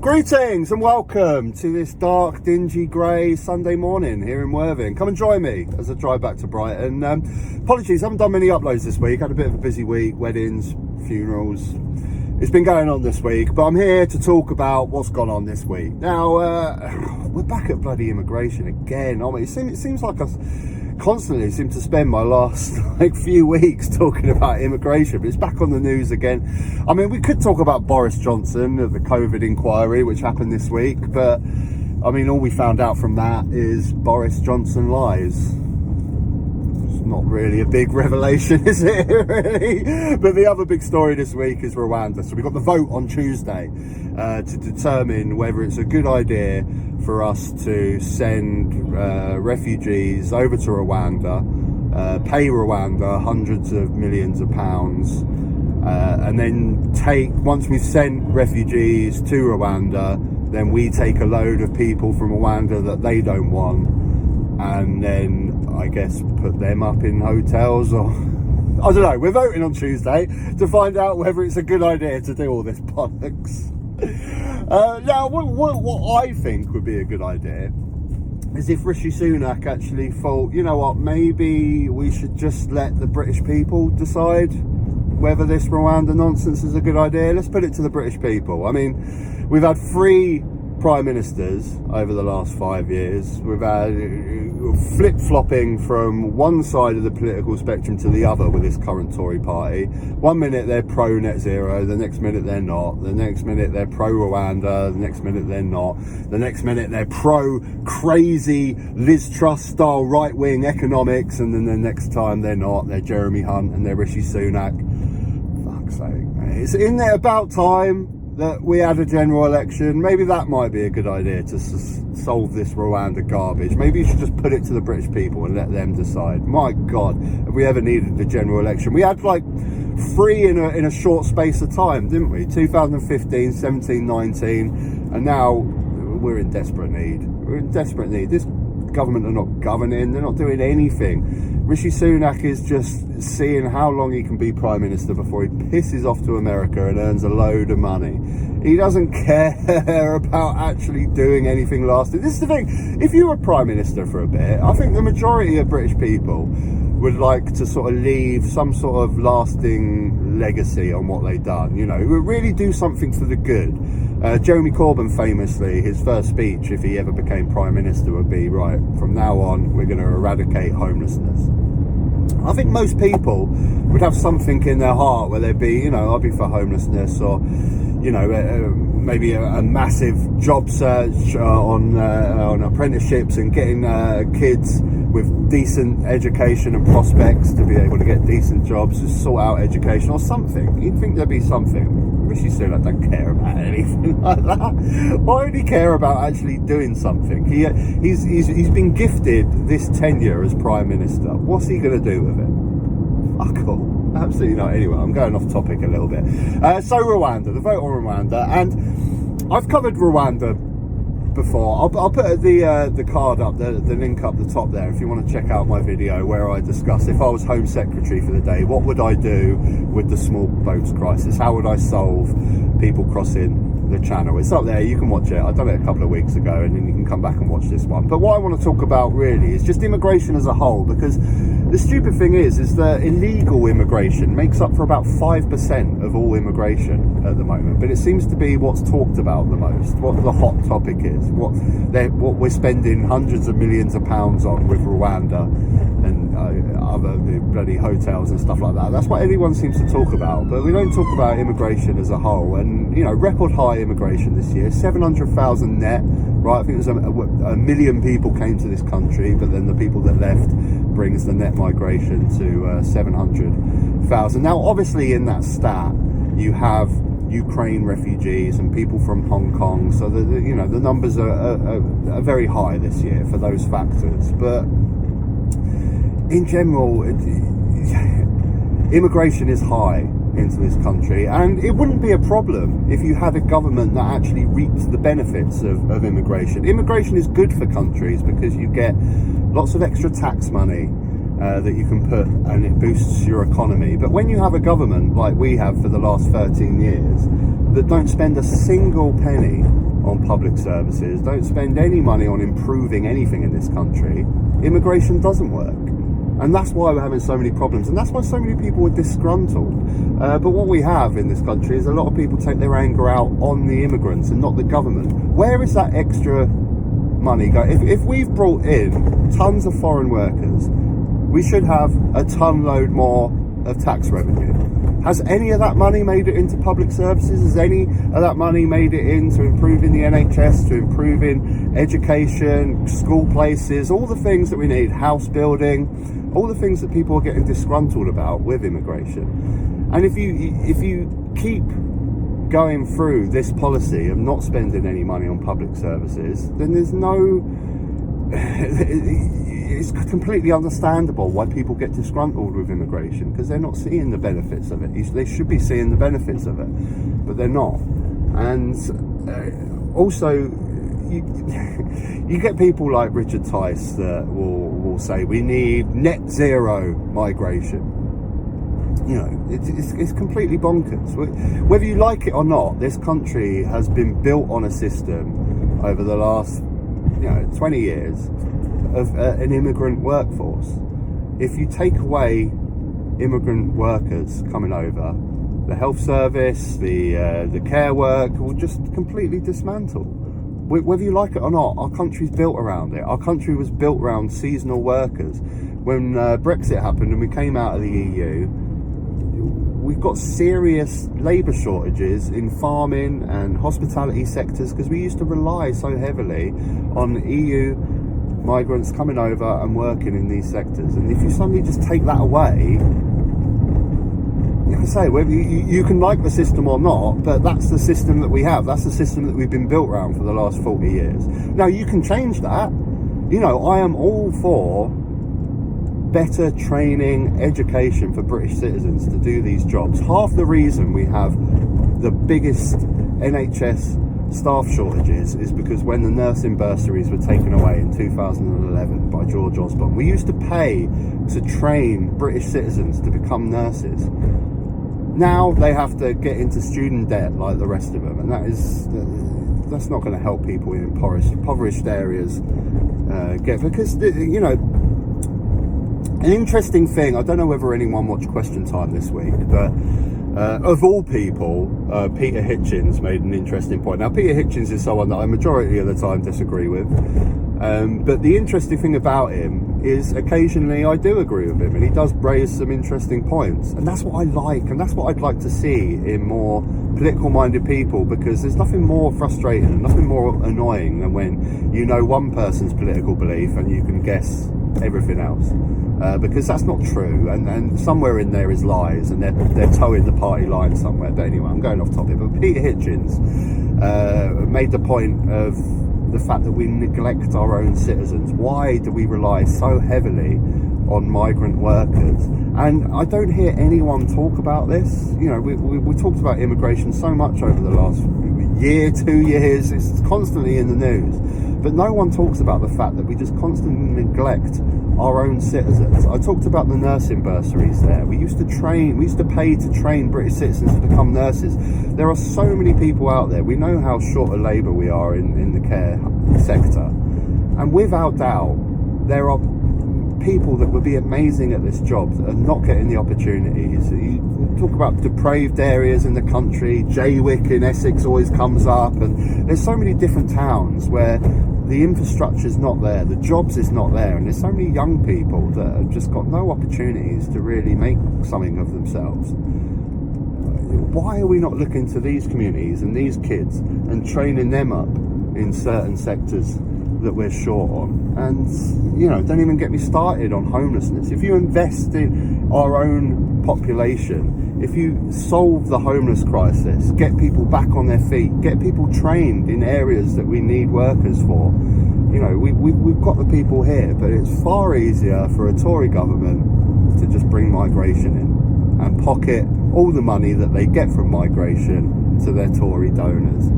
Greetings and welcome to this dark, dingy, grey Sunday morning here in Worthing. Come and join me as I drive back to Brighton. Apologies, I haven't done many uploads this week. Had a bit of a busy week, weddings, funerals. It's been going on this week, but I'm here to talk about what's gone on this week. Now, we're back at bloody immigration again, aren't we? It seems like I constantly seem to spend my last few weeks talking about immigration, but it's back on the news again. I mean, we could talk about Boris Johnson of the COVID inquiry, which happened this week, but I mean, all we found out from that is Boris Johnson lies. It's not really a big revelation, is it, really? But the other big story this week is Rwanda. So we got the vote on Tuesday to determine whether it's a good idea for us to send refugees over to Rwanda, pay Rwanda hundreds of millions of pounds, and then once we've sent refugees to Rwanda, then we take a load of people from Rwanda that they don't want, and then I guess put them up in hotels, or I don't know. We're voting on Tuesday to find out whether it's a good idea to do all this bollocks. Now, what I think would be a good idea is if Rishi Sunak actually thought, you know what, maybe we should just let the British people decide whether this Rwanda nonsense is a good idea. Let's put it to the British people. I mean, we've had 3 prime ministers over the last 5 years. We've had flip-flopping from one side of the political spectrum to the other with this current Tory party. One minute they're pro net zero, the next minute they're not, the next minute they're pro Rwanda, the next minute they're not, the next minute they're pro crazy Liz Truss style right-wing economics, and then the next time they're not, they're Jeremy Hunt and they're Rishi Sunak. Fuck's sake. It's in there about time that we had a general election. Maybe that might be a good idea to solve this Rwanda garbage. Maybe you should just put it to the British people and let them decide. My God, have we ever needed a general election? We had 3 in a short space of time, didn't we? 2015, 17, 19, and now we're in desperate need. We're in desperate need. This government are not governing, they're not doing anything. Rishi Sunak is just seeing how long he can be Prime Minister before he pisses off to America and earns a load of money. He doesn't care about actually doing anything lasting. This is the thing, if you were Prime Minister for a bit, I think the majority of British people would like to sort of leave some sort of lasting legacy on what they've done, you know, really do something for the good. Jeremy Corbyn famously, his first speech, if he ever became Prime Minister, would be, right, from now on, we're going to eradicate homelessness. I think most people would have something in their heart where they'd be, you know, I'll be for homelessness, or, you know, maybe a massive job search on apprenticeships and getting kids with decent education and prospects to be able to get decent jobs, to sort out education or something. You'd think there'd be something. Rishi Sunak don't care about anything like that. Why would he care about actually doing something? He's been gifted this tenure as Prime Minister. What's he going to do with it? Fuck all. Absolutely not. Anyway, I'm going off topic a little bit. So Rwanda, the vote on Rwanda, and I've covered Rwanda before. I'll put the card up, the link up the top there if you want to check out my video where I discuss if I was Home Secretary for the day, what would I do with the small boats crisis? How would I solve people crossing the channel? It's up there, you can watch it. I've done it a couple of weeks ago, and then you can come back and watch this one. But what I want to talk about really is just immigration as a whole, because the stupid thing is that illegal immigration makes up for about 5% of all immigration at the moment, but it seems to be what's talked about the most, what the hot topic is, what we're spending hundreds of millions of pounds on with Rwanda and other bloody hotels and stuff like that. That's what everyone seems to talk about, but we don't talk about immigration as a whole. And, you know, record high immigration this year, 700,000 net, right? I think there's a million people came to this country, but then the people that left brings the net migration to 700,000. Now, obviously in that stat, you have Ukraine refugees and people from Hong Kong, so the numbers are very high this year for those factors. But in general, immigration is high into this country, and it wouldn't be a problem if you had a government that actually reaped the benefits of immigration. Immigration is good for countries because you get lots of extra tax money that you can put, and it boosts your economy. But when you have a government like we have for the last 13 years that don't spend a single penny on public services, don't spend any money on improving anything in this country, immigration doesn't work. And that's why we're having so many problems, and that's why so many people are disgruntled. But what we have in this country is a lot of people take their anger out on the immigrants and not the government. Where is that extra money going? If we've brought in tons of foreign workers, we should have a ton load more of tax revenue. Has any of that money made it into public services? Has any of that money made it into improving the NHS, to improving education, school places, all the things that we need, house building, all the things that people are getting disgruntled about with immigration? And if you keep going through this policy of not spending any money on public services, then there's no... it's completely understandable why people get disgruntled with immigration, because they're not seeing the benefits of it. They should be seeing the benefits of it, but they're not. And also, you get people like Richard Tice that will say we need net zero migration. You know, it's completely bonkers. Whether you like it or not, this country has been built on a system over the last 20 years of an immigrant workforce. If you take away immigrant workers coming over, the health service, the care work will just completely dismantle. Whether you like it or not, our country's built around it. Our country was built around seasonal workers. When Brexit happened and we came out of the EU, we've got serious labour shortages in farming and hospitality sectors because we used to rely so heavily on EU migrants coming over and working in these sectors. And if you suddenly just take that away, like I say, whether you can like the system or not, but that's the system that we have. That's the system that we've been built around for the last 40 years. Now, you can change that. I am all for better training, education for British citizens to do these jobs. Half the reason we have the biggest NHS staff shortages is because when the nursing bursaries were taken away in 2011 by George Osborne, we used to pay to train British citizens to become nurses. Now they have to get into student debt like the rest of them, and that's not going to help people in impoverished areas because an interesting thing, I don't know whether anyone watched Question Time this week, but of all people, Peter Hitchens made an interesting point. Now, Peter Hitchens is someone that I majority of the time disagree with, but the interesting thing about him is occasionally I do agree with him, and he does raise some interesting points, and that's what I like, and that's what I'd like to see in more political-minded people, because there's nothing more frustrating and nothing more annoying than when you know one person's political belief and you can guess everything else. Because that's not true, and somewhere in there is lies, and they're towing the party line somewhere. But anyway, I'm going off topic. But Peter Hitchens made the point of the fact that we neglect our own citizens. Why do we rely so heavily on migrant workers? And I don't hear anyone talk about this. We talked about immigration so much over the last year, 2 years. It's constantly in the news, but no one talks about the fact that we just constantly neglect our own citizens. I talked about the nursing bursaries there. We used to pay to train British citizens to become nurses. There are so many people out there. We know how short of labour we are in the care sector. And without doubt, there are people that would be amazing at this job that are not getting the opportunities. You talk about depraved areas in the country. Jaywick in Essex always comes up. And there's so many different towns where the infrastructure's not there, the jobs is not there, and there's so many young people that have just got no opportunities to really make something of themselves. Why are we not looking to these communities and these kids and training them up in certain sectors that we're short on? And don't even get me started on homelessness. If you invest in our own population, if you solve the homeless crisis, get people back on their feet, get people trained in areas that we need workers for, we've got the people here. But it's far easier for a Tory government to just bring migration in and pocket all the money that they get from migration to their Tory donors.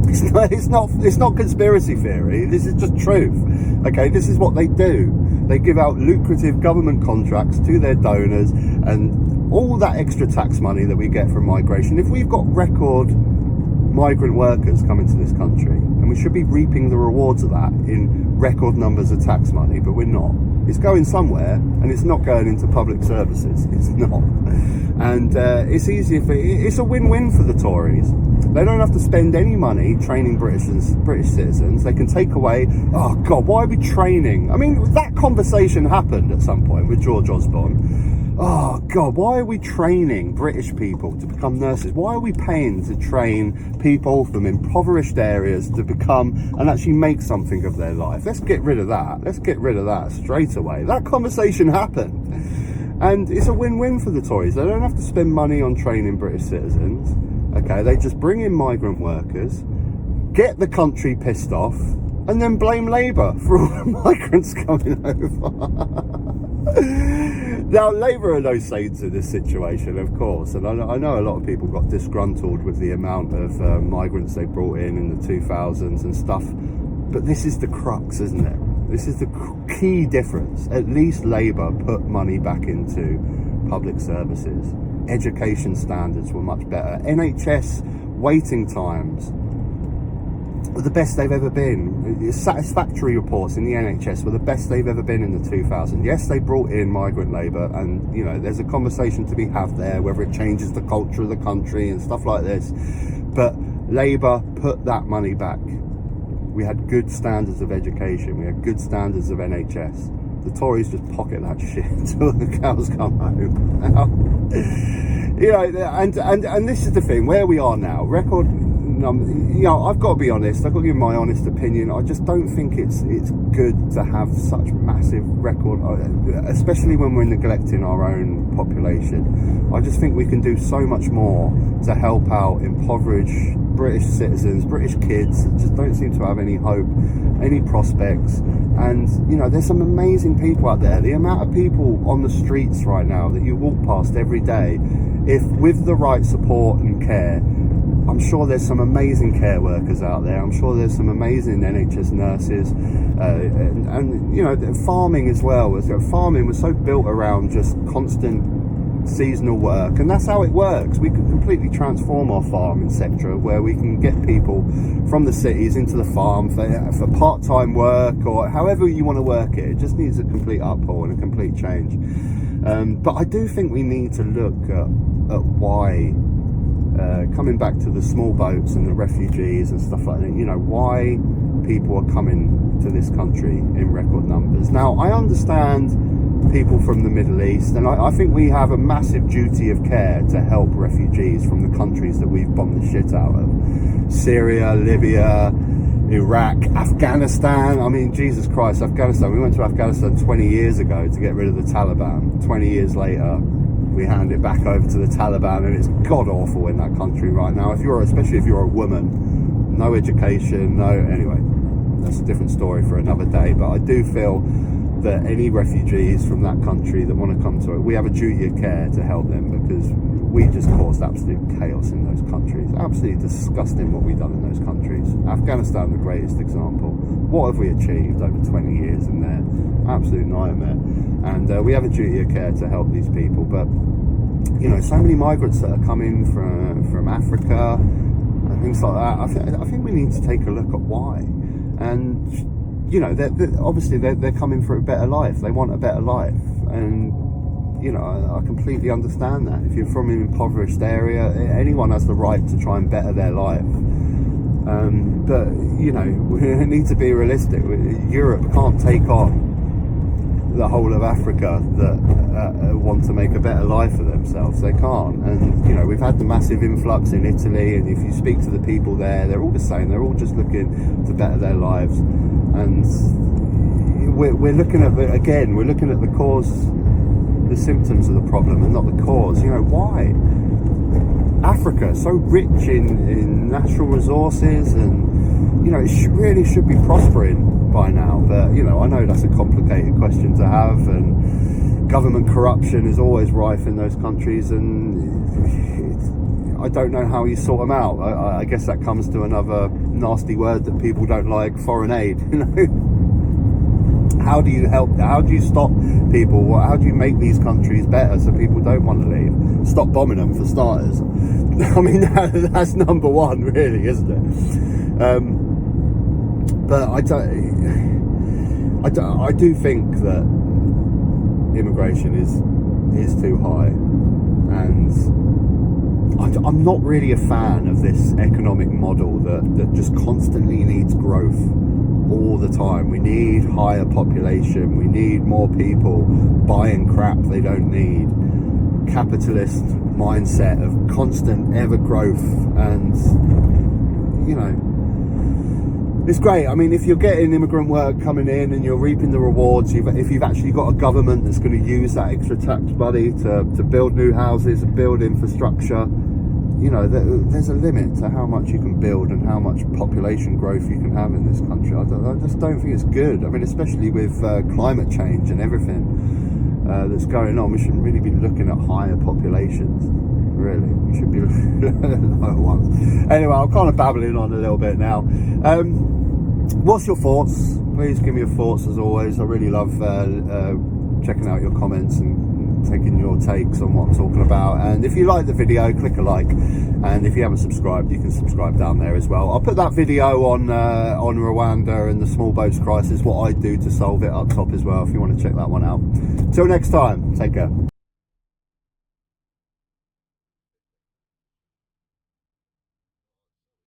It's not conspiracy theory. This is just truth. Okay, this is what they do. They give out lucrative government contracts to their donors, and all that extra tax money that we get from migration. If we've got record migrant workers come into this country, and we should be reaping the rewards of that in record numbers of tax money, but we're not. It's going somewhere, and it's not going into public services. It's not. And it's easy it's a win-win for the Tories. They don't have to spend any money training British citizens. They can take away, oh God, why are we training? I mean, that conversation happened at some point with George Osborne. Oh God, why are we training British people to become nurses? Why are we paying to train people from impoverished areas to become and actually make something of their life? Let's get rid of that. Let's get rid of that straight away. That conversation happened. And it's a win-win for the Tories. They don't have to spend money on training British citizens. Okay, they just bring in migrant workers, get the country pissed off, and then blame Labour for all the migrants coming over. Now, Labour are no saints in this situation, of course, and I know a lot of people got disgruntled with the amount of migrants they brought in the 2000s and stuff, but this is the crux, isn't it? This is the key difference. At least Labour put money back into public services. Education standards were much better. NHS waiting times were the best they've ever been. Satisfactory reports in the NHS were the best they've ever been in the 2000s. Yes, they brought in migrant labour, and you know there's a conversation to be had there whether it changes the culture of the country and stuff like this. But Labour put that money back. We had good standards of education. We had good standards of NHS. The Tories just pocket that shit until the cows come home. You know, and this is the thing. Where we are now, record. You know, I've got to be honest. I've got to give my honest opinion. I just don't think it's good to have such massive record, especially when we're neglecting our own population. I just think we can do so much more to help out impoverished British citizens, British kids that just don't seem to have any hope, any prospects. And you know, there's some amazing people out there. The amount of people on the streets right now that you walk past every day, if with the right support and care, I'm sure there's some amazing care workers out there. I'm sure there's some amazing NHS nurses, and you know, farming as well. Farming was so built around just constant seasonal work, and that's how it works. We can completely transform our farming sector, where we can get people from the cities into the farm for part-time work or however you want to work it. It just needs a complete uphaul and a complete change. But I do think we need to look at why. Coming back to the small boats and the refugees and stuff like that, you know, why people are coming to this country in record numbers. Now, I understand people from the Middle East, and I think we have a massive duty of care to help refugees from the countries that we've bombed the shit out of. Syria, Libya, Iraq, Afghanistan. I mean, Jesus Christ, Afghanistan. We went to Afghanistan 20 years ago to get rid of the Taliban. 20 years later, we hand it back over to the Taliban, and it's god awful in that country right now. Especially if you're a woman, no education, anyway, that's a different story for another day. But I do feel that any refugees from that country that want to come to it, we have a duty of care to help them, because we just caused absolute chaos in those countries. Absolutely disgusting what we've done in those countries. Afghanistan, the greatest example. What have we achieved over 20 years in there? Absolute nightmare. And we have a duty of care to help these people. But you know, so many migrants that are coming from Africa and things like that. I think we need to take a look at why. And you know, obviously they're coming for a better life. They want a better life, and you know, I completely understand that. If you're from an impoverished area, anyone has the right to try and better their life. But you know, we need to be realistic. Europe can't take on the whole of Africa that want to make a better life for themselves. They can't. And you know, we've had the massive influx in Italy, and if you speak to the people there, they're all the same. They're all just looking to better their lives. And we're looking at we're looking at the cause, the symptoms of the problem, and not the cause. You know, why? Africa, so rich in natural resources, and you know, it really should be prospering by now. But you know, I know that's a complicated question to have, and government corruption is always rife in those countries, and I don't know how you sort them out. I guess that comes to another nasty word that people don't like: foreign aid. You know, how do you help? How do you stop people? How do you make these countries better so people don't want to leave? Stop bombing them, for starters. I mean, that's number one, really, isn't it? But I do think that immigration is too high, and I'm not really a fan of this economic model that just constantly needs growth all the time. We need higher population, we need more people buying crap they don't need. Capitalist mindset of constant ever growth, and you know, it's great. I mean, if you're getting immigrant work coming in and you're reaping the rewards, if you've actually got a government that's going to use that extra tax money to build new houses and build infrastructure, you know, there's a limit to how much you can build and how much population growth you can have in this country. I just don't think it's good. I mean, especially with climate change and everything that's going on, we shouldn't really be looking at higher populations. Really, we should be looking at lower ones. Anyway, I'm kind of babbling on a little bit now. What's your thoughts? Please give me your thoughts, as always. I really love checking out your comments and taking your takes on what I'm talking about. And if you like the video, click a like, and if you haven't subscribed, you can subscribe down there as well. I'll put that video on Rwanda and the small boats crisis, what I do to solve it, up top as well, if you want to check that one out. Till next time, take care.